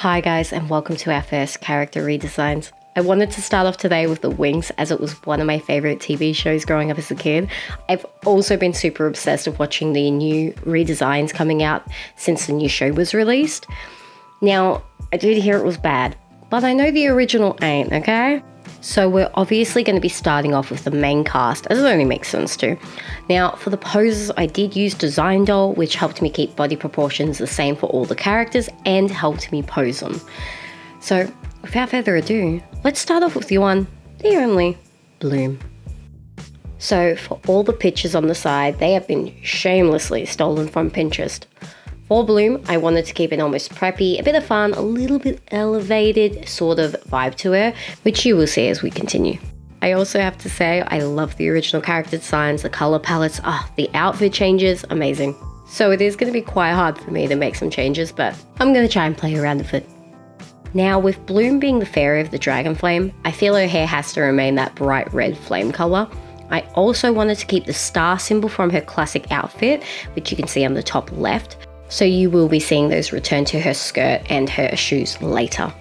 Hi guys, and welcome to our first character redesigns. I wanted to start off today with the Winx, as it was one of my favorite TV shows growing up as a kid. I've also been super obsessed with watching the new redesigns coming out since the new show was released. Now, I did hear it was bad, but I know the original ain't, okay? So we're obviously going to be starting off with the main cast, as it only makes sense to. Now, for the poses, I did use Design Doll, which helped me keep body proportions the same for all the characters and helped me pose them. So, without further ado, let's start off with the one, the only, Bloom. So, for all the pictures on the side, they have been shamelessly stolen from Pinterest. For Bloom, I wanted to keep an almost preppy, a bit of fun, a little bit elevated sort of vibe to her, which you will see as we continue. I also have to say, I love the original character designs, the color palettes, the outfit changes, amazing. So it is going to be quite hard for me to make some changes, but I'm going to try and play around with it. Now, with Bloom being the fairy of the dragon flame, I feel her hair has to remain that bright red flame color. I also wanted to keep the star symbol from her classic outfit, which you can see on the top left. So you will be seeing those return to her skirt and her shoes later.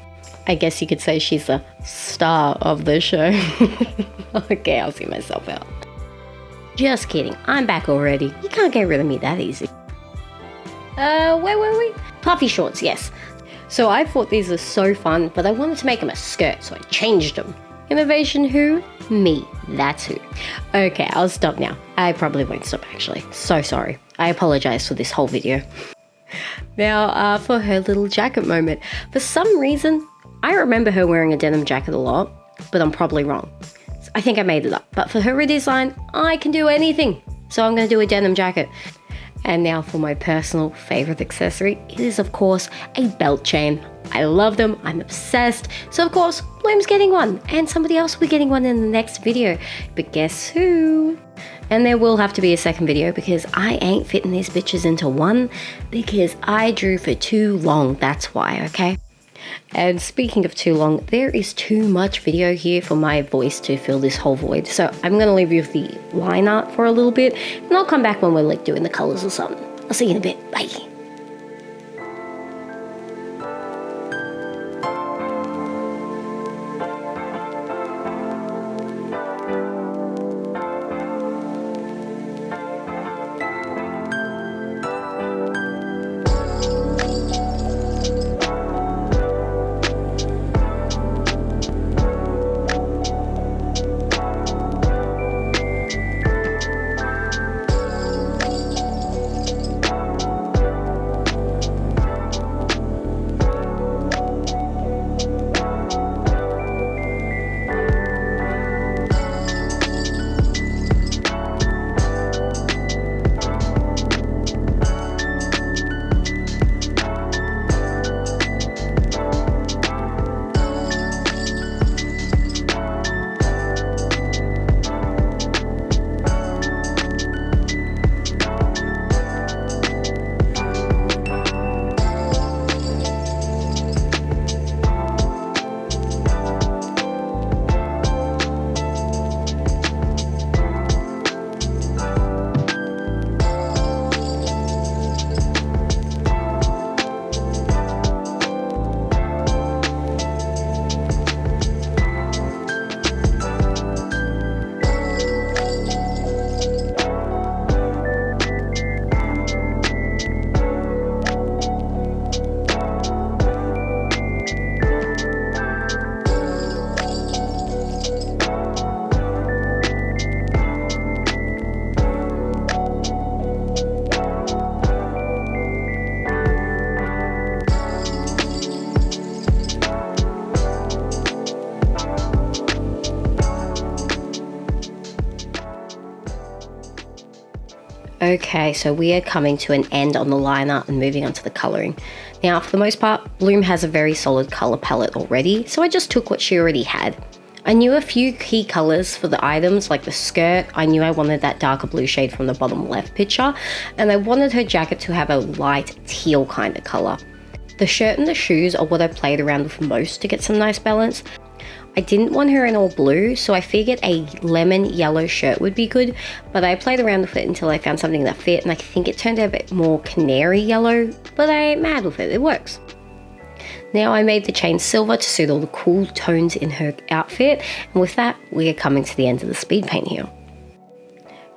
I guess you could say she's the star of the show. Okay, I'll see myself out. Just kidding, I'm back already. You can't get rid of me that easy. Where were we? Puffy shorts, yes. So I thought these are so fun, but I wanted to make them a skirt, so I changed them. Innovation who? Me, that's who. Okay, I'll stop now. I probably won't stop actually. So sorry. I apologize for this whole video. Now, for her little jacket moment. For some reason, I remember her wearing a denim jacket a lot, but I'm probably wrong. I think I made it up. But for her redesign, I can do anything. So I'm going to do a denim jacket. And now for my personal favorite accessory. It is, of course, a belt chain. I love them. I'm obsessed. So, of course, Bloom's getting one. And somebody else will be getting one in the next video. But guess who? And there will have to be a second video because I ain't fitting these bitches into one because I drew for too long. That's why, okay? And speaking of too long, there is too much video here for my voice to fill this whole void. So I'm going to leave you with the line art for a little bit and I'll come back when we're like doing the colors or something. I'll see you in a bit. Bye. Okay, so we are coming to an end on the line art and moving on to the colouring. Now, for the most part, Bloom has a very solid colour palette already, so I just took what she already had. I knew a few key colours for the items, like the skirt. I knew I wanted that darker blue shade from the bottom left picture, and I wanted her jacket to have a light teal kind of colour. The shirt and the shoes are what I played around with most to get some nice balance. I didn't want her in all blue, so I figured a lemon yellow shirt would be good, but I played around with it until I found something that fit, and I think it turned out a bit more canary yellow, but I ain't mad with it, it works. Now I made the chain silver to suit all the cool tones in her outfit, and with that, we are coming to the end of the speed paint here.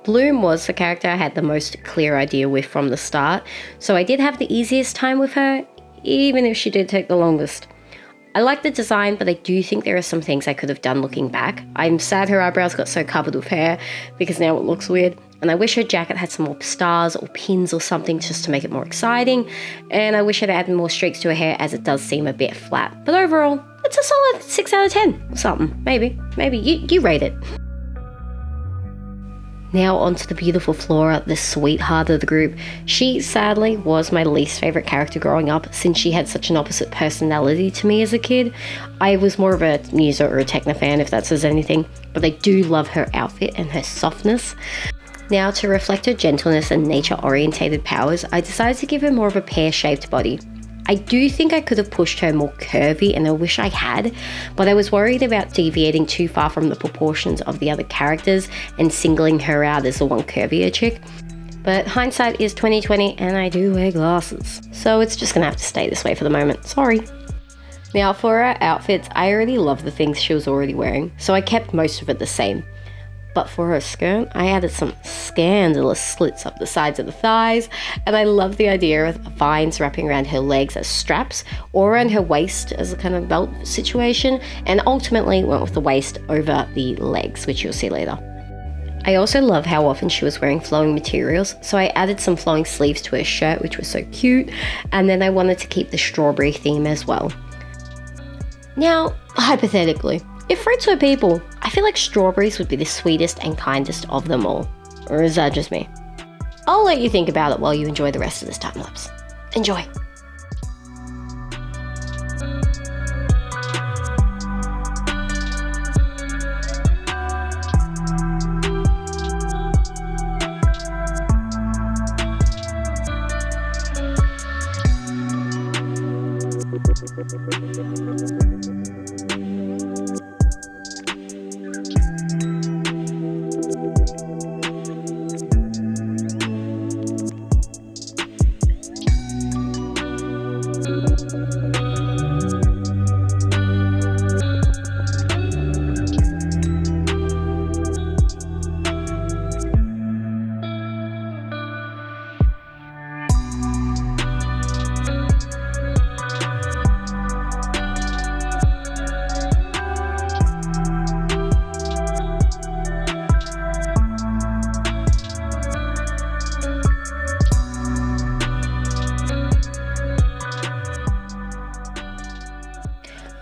Bloom was the character I had the most clear idea with from the start, so I did have the easiest time with her, even if she did take the longest. I like the design, but I do think there are some things I could have done looking back. I'm sad her eyebrows got so covered with hair, because now it looks weird, and I wish her jacket had some more stars or pins or something just to make it more exciting, and I wish it had more streaks to her hair as it does seem a bit flat. But overall, it's a solid 6 out of 10 or something, maybe. You rate it. Now onto the beautiful Flora, the sweetheart of the group. She sadly was my least favourite character growing up since she had such an opposite personality to me as a kid. I was more of a Musa or a Techno fan if that says anything, but I do love her outfit and her softness. Now to reflect her gentleness and nature-orientated powers, I decided to give her more of a pear-shaped body. I do think I could have pushed her more curvy, and I wish I had, but I was worried about deviating too far from the proportions of the other characters and singling her out as the one curvier chick. But hindsight is 20/20, and I do wear glasses, so it's just gonna have to stay this way for the moment. Sorry. Now for her outfits, I already love the things she was already wearing, so I kept most of it the same. But for her skirt, I added some scandalous slits up the sides of the thighs, and I love the idea of vines wrapping around her legs as straps or around her waist as a kind of belt situation, and ultimately went with the waist over the legs, which you'll see later. I also love how often she was wearing flowing materials, so I added some flowing sleeves to her shirt, which was so cute, and then I wanted to keep the strawberry theme as well. Now, hypothetically, if fruits were people, I feel like strawberries would be the sweetest and kindest of them all. Or is that just me? I'll let you think about it while you enjoy the rest of this time lapse. Enjoy!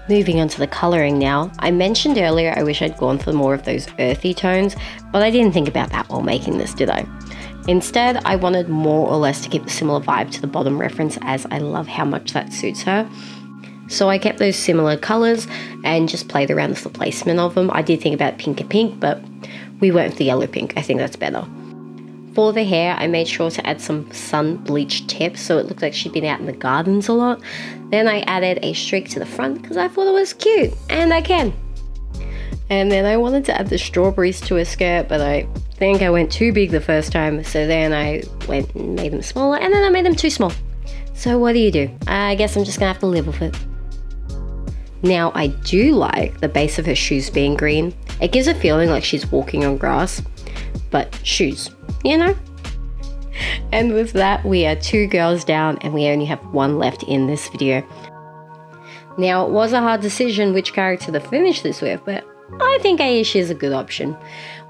Moving on to the colouring now. I mentioned earlier I wish I'd gone for more of those earthy tones, but I didn't think about that while making this, did I? Instead, I wanted more or less to keep a similar vibe to the bottom reference, as I love how much that suits her. So I kept those similar colours and just played around with the placement of them. I did think about pink and pink, but we went with the yellow pink. I think that's better. For the hair, I made sure to add some sun bleached tips so it looked like she'd been out in the gardens a lot. Then I added a streak to the front because I thought it was cute, and I can. And then I wanted to add the strawberries to her skirt, but I think I went too big the first time, so then I went and made them smaller, and then I made them too small. So what do? I guess I'm just gonna have to live with it. Now, I do like the base of her shoes being green. It gives a feeling like she's walking on grass, but shoes, you know? And with that, we are 2 girls down and we only have 1 left in this video. Now, it was a hard decision which character to finish this with, but I think Aisha is a good option.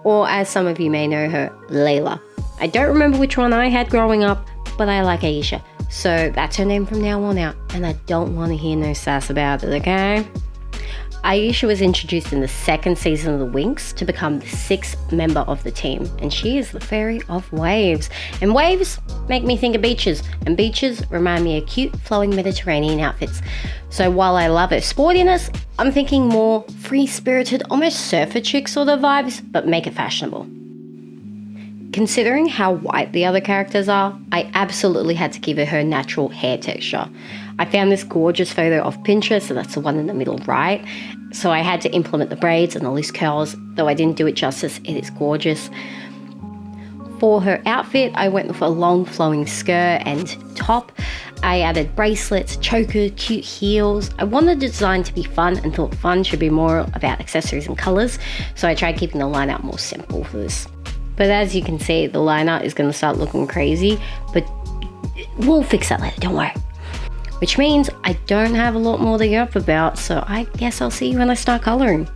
Or as some of you may know her, Layla. I don't remember which one I had growing up, but I like Aisha. So that's her name from now on out, and I don't want to hear no sass about it, okay? Aisha was introduced in the 2nd season of the Winx to become the 6th member of the team, and she is the fairy of waves. And waves make me think of beaches, and beaches remind me of cute, flowing Mediterranean outfits. So while I love her sportiness, I'm thinking more free-spirited, almost surfer chick sort of vibes, but make it fashionable. Considering how white the other characters are, I absolutely had to give her natural hair texture. I found this gorgeous photo off Pinterest, so that's the one in the middle right. So I had to implement the braids and the loose curls, though I didn't do it justice, it is gorgeous. For her outfit, I went with a long flowing skirt and top, I added bracelets, choker, cute heels. I wanted the design to be fun and thought fun should be more about accessories and colours, so I tried keeping the line art more simple for this. But as you can see, the line art is going to start looking crazy, but we'll fix that later, don't worry. Which means I don't have a lot more to go up about, so I guess I'll see you when I start colouring.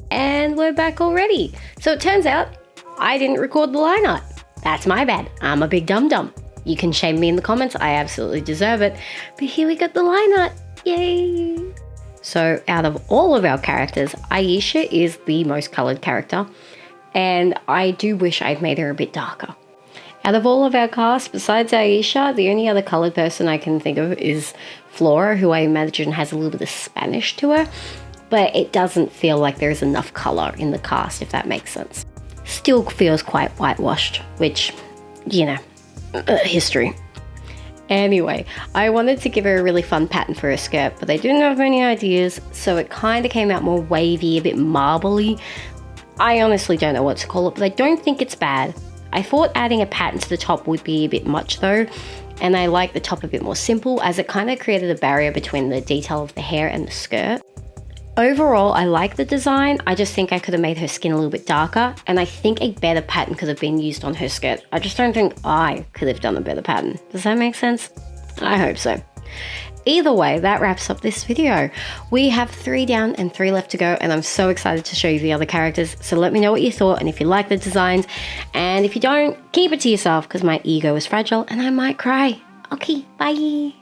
And we're back already. So it turns out I didn't record the line art. That's my bad. I'm a big dum-dum. You can shame me in the comments. I absolutely deserve it. But here we got the line art. Yay! So out of all of our characters, Aisha is the most coloured character. And I do wish I'd made her a bit darker. Out of all of our cast, besides Aisha, the only other coloured person I can think of is Flora, who I imagine has a little bit of Spanish to her. But it doesn't feel like there's enough colour in the cast, if that makes sense. Still feels quite whitewashed, which, you know, history. Anyway, I wanted to give her a really fun pattern for her skirt, but I didn't have many ideas, so it kind of came out more wavy, a bit marbly. I honestly don't know what to call it, but I don't think it's bad. I thought adding a pattern to the top would be a bit much though, and I like the top a bit more simple, as it kind of created a barrier between the detail of the hair and the skirt. Overall, I like the design. I just think I could have made her skin a little bit darker, and I think a better pattern could have been used on her skirt. I just don't think I could have done a better pattern. Does that make sense? I hope so. Either way, that wraps up this video. We have 3 down and 3 left to go, and I'm so excited to show you the other characters. So let me know what you thought and if you like the designs. And if you don't, keep it to yourself because my ego is fragile and I might cry. Okay, bye.